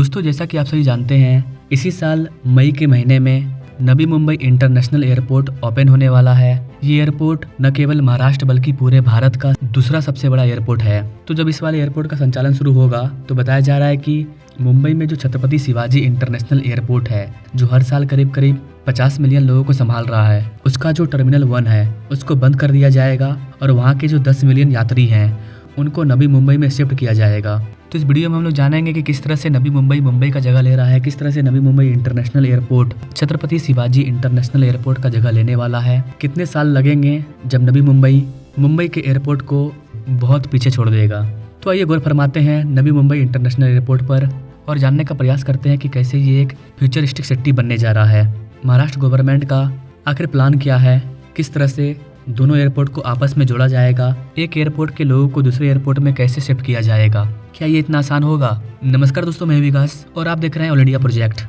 दोस्तों, जैसा कि आप सभी जानते हैं, इसी साल मई के महीने में नवी मुंबई इंटरनेशनल एयरपोर्ट ओपन होने वाला है। ये एयरपोर्ट न केवल महाराष्ट्र बल्कि पूरे भारत का दूसरा सबसे बड़ा एयरपोर्ट है। तो जब इस वाले एयरपोर्ट का संचालन शुरू होगा तो बताया जा रहा है कि मुंबई में जो छत्रपति शिवाजी इंटरनेशनल एयरपोर्ट है, जो हर साल करीब 50 मिलियन लोगों को संभाल रहा है, उसका जो टर्मिनल 1 है उसको बंद कर दिया जाएगा और वहाँ के जो 10 मिलियन यात्री हैं उनको नवी मुंबई में शिफ्ट किया जाएगा। तो इस वीडियो में हम लोग जानेंगे कि किस तरह से नवी मुंबई का जगह ले रहा है, किस तरह से Navi Mumbai international airport Chhatrapati Shivaji international airport का जगह लेने वाला है, कितने साल लगेंगे जब नवी मुंबई के एयरपोर्ट को बहुत पीछे छोड़ देगा। तो आइए गौर फरमाते हैं नवी मुंबई इंटरनेशनल एयरपोर्ट पर और जानने का प्रयास करते हैं कि कैसे ये एक फ्यूचरिस्टिक सिटी बनने जा रहा है। महाराष्ट्र गवर्नमेंट का आखिर प्लान क्या है, किस तरह से दोनों एयरपोर्ट को आपस में जोड़ा जाएगा, एक एयरपोर्ट के लोगों को दूसरे एयरपोर्ट में कैसे शिफ्ट किया जाएगा, क्या ये इतना आसान होगा? नमस्कार दोस्तों, मैं विकास और आप देख रहे हैं all India project.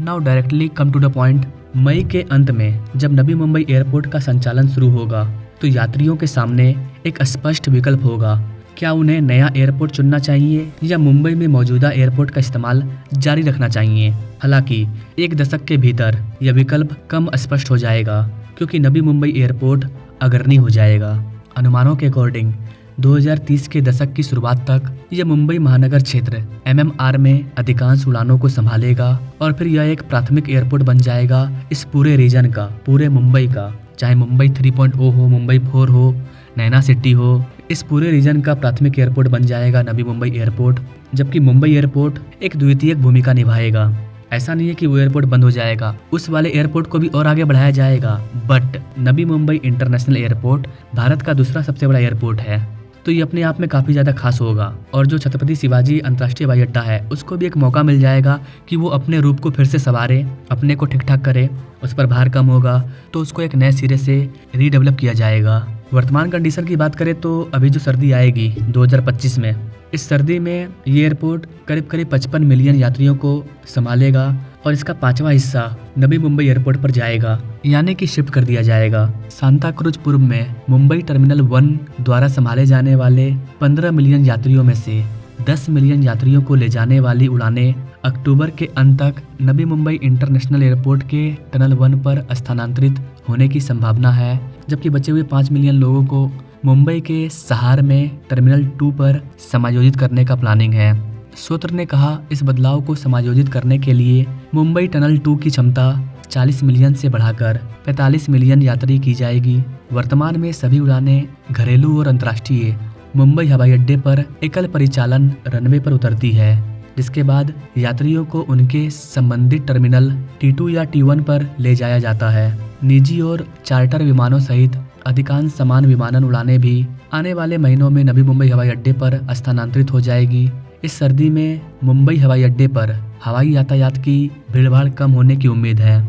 Now directly come to the point. मई के अंत में जब नवी मुंबई एयरपोर्ट का संचालन शुरू होगा तो यात्रियों के सामने एक स्पष्ट विकल्प होगा। क्या उन्हें नया एयरपोर्ट चुनना चाहिए या मुंबई में मौजूदा एयरपोर्ट का इस्तेमाल जारी रखना चाहिए? हालांकि एक दशक के भीतर यह विकल्प कम स्पष्ट हो जाएगा क्योंकि नवी मुंबई एयरपोर्ट अग्रणी हो जाएगा। अनुमानों के अकॉर्डिंग 2030 के दशक की शुरुआत तक यह मुंबई महानगर क्षेत्र MMR में अधिकांश उड़ानों को संभालेगा और फिर यह एक प्राथमिक एयरपोर्ट बन जाएगा इस पूरे रीजन का, पूरे मुंबई का, चाहे मुंबई 3.0 हो, मुंबई 4 हो, नैना सिटी हो, इस पूरे रीजन का प्राथमिक एयरपोर्ट बन जाएगा नवी मुंबई एयरपोर्ट। जबकि मुंबई एयरपोर्ट एक द्वितीयक भूमिका निभाएगा। ऐसा नहीं है कि वो एयरपोर्ट बंद हो जाएगा, उस वाले एयरपोर्ट को भी और आगे बढ़ाया जाएगा। But Navi Mumbai international airport Bharat का दूसरा सबसे बड़ा एयरपोर्ट है, तो ये अपने आप में काफ़ी ज़्यादा खास होगा। और जो छत्रपति शिवाजी अंतर्राष्ट्रीय हवाई अड्डा है उसको भी एक मौका मिल जाएगा कि वो अपने रूप को फिर से संवारे, अपने को ठीक ठाक करे, उस पर भार कम होगा तो उसको एक नए सिरे से रीडेवलप किया जाएगा। वर्तमान कंडीशन की बात करें तो अभी जो सर्दी आएगी 2025 में, इस सर्दी में ये एयरपोर्ट करीब 55 मिलियन यात्रियों को संभालेगा और इसका 5वां हिस्सा नवी मुंबई एयरपोर्ट पर जाएगा, यानी कि शिफ्ट कर दिया जाएगा। सांता क्रूज पूर्व में मुंबई टर्मिनल 1 द्वारा संभाले जाने वाले 15 मिलियन यात्रियों में से 10 मिलियन यात्रियों को ले जाने वाली उड़ानें अक्टूबर के अंत तक नवी मुंबई इंटरनेशनल एयरपोर्ट के टनल 1 पर स्थानांतरित होने की संभावना है, जबकि बचे हुए 5 मिलियन लोगों को मुंबई के सहार में टर्मिनल 2 पर समायोजित करने का प्लानिंग है। सूत्र ने कहा, इस बदलाव को समायोजित करने के लिए मुंबई टनल 2 की क्षमता 40 मिलियन से बढ़ाकर 45 मिलियन यात्री की जाएगी। वर्तमान में सभी उड़ानें घरेलू और अंतर्राष्ट्रीय मुंबई हवाई अड्डे पर एकल परिचालन रनवे पर उतरती है, जिसके बाद यात्रियों को उनके संबंधित टर्मिनल T2 या T1 पर ले जाया जाता है। निजी और चार्टर विमानों सहित अधिकांश समान विमानन उड़ानें भी आने वाले महीनों में नवी मुंबई हवाई अड्डे पर स्थानांतरित हो जाएगी। इस सर्दी में मुंबई हवाई अड्डे पर हवाई यातायात की भीड़भाड़ कम होने की उम्मीद है,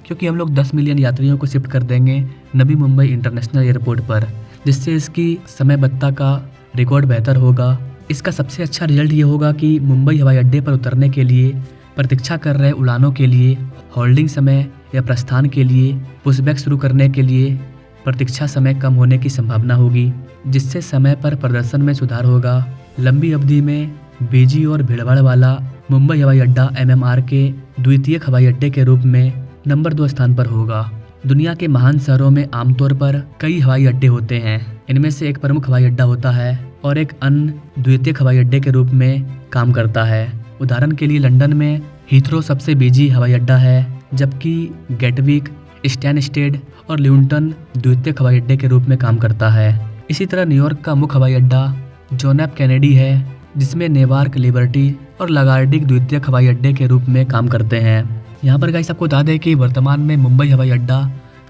क्योंकि हम लोग 10 मिलियन यात्रियों को शिफ्ट कर देंगे नवी मुंबई इंटरनेशनल एयरपोर्ट पर, जिससे इसकी समयबद्धता का रिकॉर्ड बेहतर होगा। इसका सबसे अच्छा रिजल्ट ये होगा कि मुंबई हवाई अड्डे पर उतरने के लिए प्रतीक्षा कर रहे उड़ानों के लिए होल्डिंग समय या प्रस्थान के लिए पुशबैक शुरू करने के लिए प्रतीक्षा समय कम होने की संभावना होगी, जिससे समय पर प्रदर्शन में सुधार होगा। लंबी अवधि में बिजी और भीड़भाड़ वाला मुंबई हवाई अड्डा MMR के द्वितीयक हवाई अड्डे के रूप में नंबर 2 स्थान पर होगा। दुनिया के महान शहरों में आमतौर पर कई हवाई अड्डे होते हैं। इनमें से एक प्रमुख हवाई अड्डा होता है और एक अन्य द्वितीयक हवाई अड्डे के रूप में काम करता है। उदाहरण के लिए लंदन में हीथ्रो सबसे बिजी हवाई अड्डा है, जबकि गेटविक, स्टैनस्टेड और ल्यूटन द्वितीयक हवाई अड्डे के रूप में काम करता है। इसी तरह न्यूयॉर्क का मुख्य हवाई अड्डा जॉन एफ कैनेडी है, जिसमें नेवार्क, लिबर्टी और लगार्डिक द्वितीयक हवाई अड्डे के रूप में काम करते हैं। यहाँ पर गाइस आपको बता दें कि वर्तमान में मुंबई हवाई अड्डा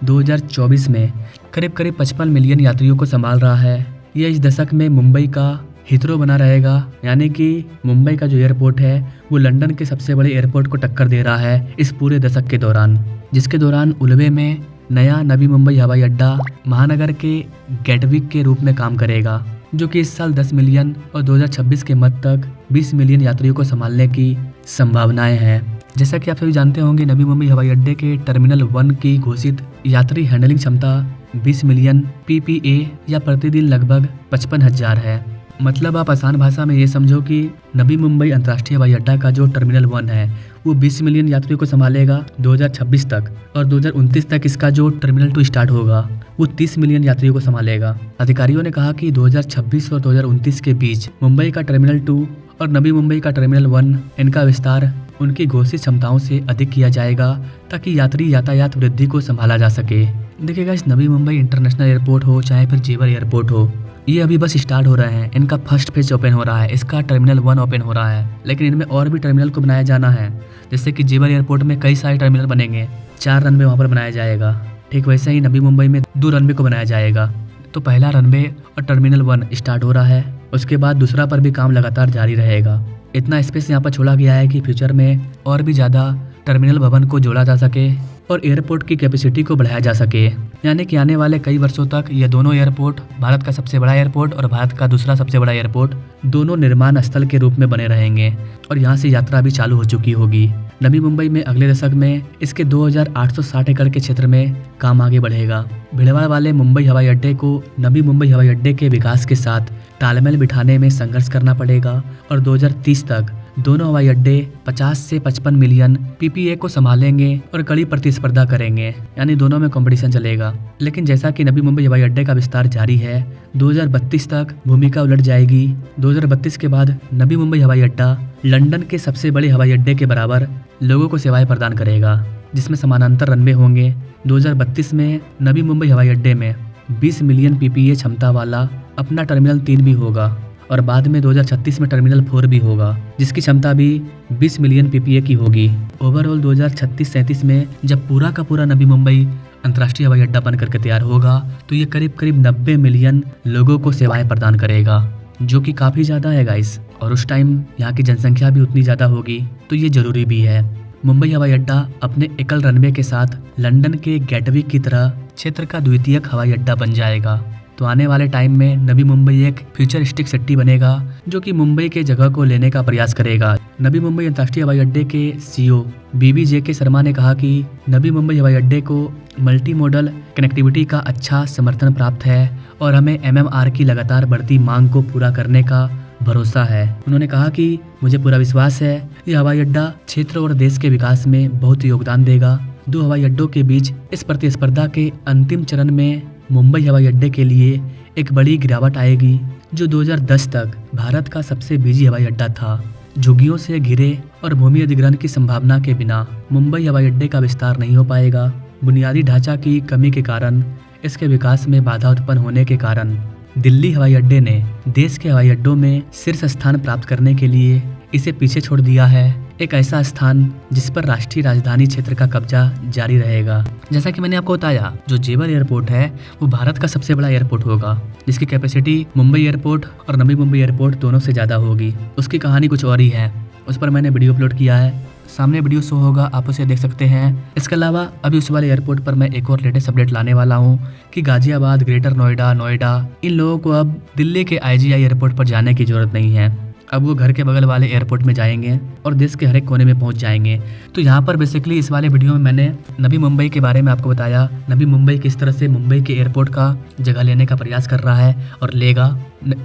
2024 में करीब 55 मिलियन यात्रियों को संभाल रहा है। यह इस दशक में मुंबई का हीथ्रो बना रहेगा, यानी कि मुंबई का जो एयरपोर्ट है वो लंदन के सबसे बड़े एयरपोर्ट को टक्कर दे रहा है इस पूरे दशक के दौरान, जिसके दौरान उलवे में नया नवी मुंबई हवाई अड्डा महानगर के गेटविक के रूप में काम करेगा, जो कि इस साल 10 मिलियन और 2026 के मध्य तक 20 मिलियन यात्रियों को संभालने की संभावनाएं हैं। जैसा कि आप सभी जानते होंगे, नवी मुंबई हवाई अड्डे के टर्मिनल 1 की घोषित यात्री हैंडलिंग क्षमता 20 मिलियन PPA या प्रतिदिन लगभग 55,000 है। मतलब आप आसान भाषा में ये समझो कि नवी मुंबई अंतर्राष्ट्रीय हवाई अड्डा का जो टर्मिनल 1 है वो 20 मिलियन यात्रियों को संभालेगा 2026 तक, और 2029 तक इसका जो टर्मिनल 2 स्टार्ट होगा वो 30 मिलियन यात्रियों को संभालेगा। अधिकारियों ने कहा कि 2026 और 2029 के बीच मुंबई का टर्मिनल 2 और नवी मुंबई का टर्मिनल 1 इनका विस्तार उनकी घोषित क्षमताओं से अधिक किया जाएगा ताकि यात्री यातायात वृद्धि को संभाला जा सके। देखिएगा, इस नवी मुंबई इंटरनेशनल एयरपोर्ट हो चाहे फिर जेवर एयरपोर्ट हो, ये अभी बस स्टार्ट हो रहे हैं। इनका फर्स्ट फेज ओपन हो रहा है, इसका टर्मिनल 1 ओपन हो रहा है, लेकिन इनमें और भी टर्मिनल को बनाया जाना है। जैसे कि जेवर एयरपोर्ट में कई सारे टर्मिनल बनेंगे, 4 रनवे वहाँ पर बनाया जाएगा। ठीक वैसे ही नवी मुंबई में 2 रनवे को बनाया जाएगा। तो पहला रनवे और टर्मिनल 1 स्टार्ट हो रहा है, उसके बाद दूसरा पर भी काम लगातार जारी रहेगा। इतना स्पेस यहाँ पर छोड़ा गया है कि फ्यूचर में और भी ज़्यादा टर्मिनल भवन को जोड़ा जा सके और एयरपोर्ट की कैपेसिटी को बढ़ाया जा सके। यानी कि आने वाले कई वर्षों तक ये दोनों एयरपोर्ट, भारत का सबसे बड़ा एयरपोर्ट और भारत का दूसरा सबसे बड़ा एयरपोर्ट, दोनों निर्माण स्थल के रूप में बने रहेंगे और यहाँ से यात्रा भी चालू हो चुकी होगी। नवी मुंबई में अगले दशक में इसके 2860 एकड़ के क्षेत्र में काम आगे बढ़ेगा। भीड़भाड़ वाले मुंबई हवाई अड्डे को नवी मुंबई हवाई अड्डे के विकास के साथ तालमेल बिठाने में संघर्ष करना पड़ेगा और 2030 तक दोनों हवाई अड्डे 50 से 55 मिलियन PPA को संभालेंगे और कड़ी प्रतिस्पर्धा करेंगे, यानी दोनों में कंपटीशन चलेगा। लेकिन जैसा कि नवी मुंबई हवाई अड्डे का विस्तार जारी है, 2032 तक भूमिका उलट जाएगी। 2032 के बाद नवी मुंबई हवाई अड्डा लंदन के सबसे बड़े हवाई अड्डे के बराबर लोगों को सेवाएं प्रदान करेगा, जिसमें समानांतर रनवे होंगे। 2032 में नवी मुंबई हवाई अड्डे में 20 मिलियन PPA क्षमता वाला अपना टर्मिनल 3 भी होगा और बाद में 2036 में टर्मिनल 4 भी होगा, जिसकी क्षमता भी 20 मिलियन PPA की होगी। ओवरऑल 2036-37 में जब पूरा का पूरा नवी मुंबई अंतर्राष्ट्रीय हवाई अड्डा बन करके तैयार होगा तो ये करीब 90 मिलियन लोगों को सेवाएं प्रदान करेगा, जो कि काफ़ी ज़्यादा है गाइस। और उस टाइम यहाँ की जनसंख्या भी उतनी ज़्यादा होगी, तो ये ज़रूरी भी है। मुंबई हवाई अड्डा अपने एकल रनवे के साथ लंदन के गेटवे की तरह क्षेत्र का द्वितीयक हवाई अड्डा बन जाएगा। तो आने वाले टाइम में नवी मुंबई एक फ्यूचरिस्टिक सिटी बनेगा जो कि मुंबई के जगह को लेने का प्रयास करेगा। नवी मुंबई अंतर्राष्ट्रीय हवाई अड्डे के CEO BBJK शर्मा ने कहा कि नवी मुंबई हवाई अड्डे को मल्टी मोडल कनेक्टिविटी का अच्छा समर्थन प्राप्त है और हमें MMR की लगातार बढ़ती मांग को पूरा करने का भरोसा है। उन्होंने कहा कि मुझे पूरा विश्वास है ये हवाई अड्डा क्षेत्र और देश के विकास में बहुत योगदान देगा। 2 हवाई अड्डों के बीच इस प्रतिस्पर्धा के अंतिम चरण में मुंबई हवाई अड्डे के लिए एक बड़ी गिरावट आएगी, जो 2010 तक भारत का सबसे बिजी हवाई अड्डा था। झुग्गियों से घिरे और भूमि अधिग्रहण की संभावना के बिना मुंबई हवाई अड्डे का विस्तार नहीं हो पाएगा। बुनियादी ढांचा की कमी के कारण इसके विकास में बाधा उत्पन्न होने के कारण दिल्ली हवाई अड्डे ने देश के हवाई अड्डों में शीर्ष स्थान प्राप्त करने के लिए इसे पीछे छोड़ दिया है। एक ऐसा स्थान जिस पर राष्ट्रीय राजधानी क्षेत्र का कब्जा जारी रहेगा। जैसा कि मैंने आपको बताया, जो जेवर एयरपोर्ट है वो भारत का सबसे बड़ा एयरपोर्ट होगा, जिसकी कैपेसिटी मुंबई एयरपोर्ट और नवी मुंबई एयरपोर्ट दोनों से ज़्यादा होगी। उसकी कहानी कुछ और ही है, उस पर मैंने वीडियो अपलोड किया है, सामने वीडियो शो होगा, आप उसे देख सकते हैं। इसके अलावा अभी उस वाले एयरपोर्ट पर मैं एक और लेटेस्ट अपडेट लाने वाला हूँ कि गाजियाबाद, ग्रेटर नोएडा इन लोगों को अब दिल्ली के IGI एयरपोर्ट पर जाने की जरूरत नहीं है। अब वो घर के बगल वाले एयरपोर्ट में जाएंगे और देश के हर एक कोने में पहुंच जाएंगे। तो यहाँ पर बेसिकली इस वाले वीडियो में मैंने नवी मुंबई के बारे में आपको बताया, नवी मुंबई किस तरह से मुंबई के एयरपोर्ट का जगह लेने का प्रयास कर रहा है और लेगा,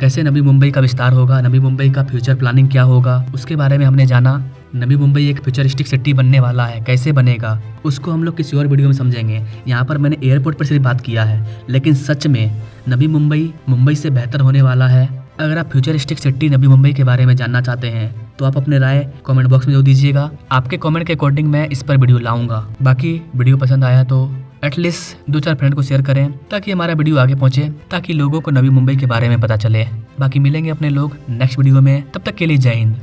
कैसे नवी मुंबई का विस्तार होगा, नवी मुंबई का फ्यूचर प्लानिंग क्या होगा, उसके बारे में हमने जाना। नवी मुंबई एक फ्यूचरिस्टिक सिटी बनने वाला है, कैसे बनेगा उसको हम लोग किसी और वीडियो में समझेंगे। यहाँ पर मैंने एयरपोर्ट पर सिर्फ बात किया है, लेकिन सच में नवी मुंबई से बेहतर होने वाला है। अगर आप फ्यूचरिस्टिक सिटी नवी मुंबई के बारे में जानना चाहते हैं तो आप अपने राय कमेंट बॉक्स में जरूर दीजिएगा। आपके कमेंट के अकॉर्डिंग मैं इस पर वीडियो लाऊंगा। बाकी वीडियो पसंद आया तो एटलीस्ट 2-4 फ्रेंड को शेयर करें ताकि हमारा वीडियो आगे पहुंचे, ताकि लोगों को नवी मुंबई के बारे में पता चले। बाकी मिलेंगे अपने लोग नेक्स्ट वीडियो में, तब तक के लिए जय हिंद।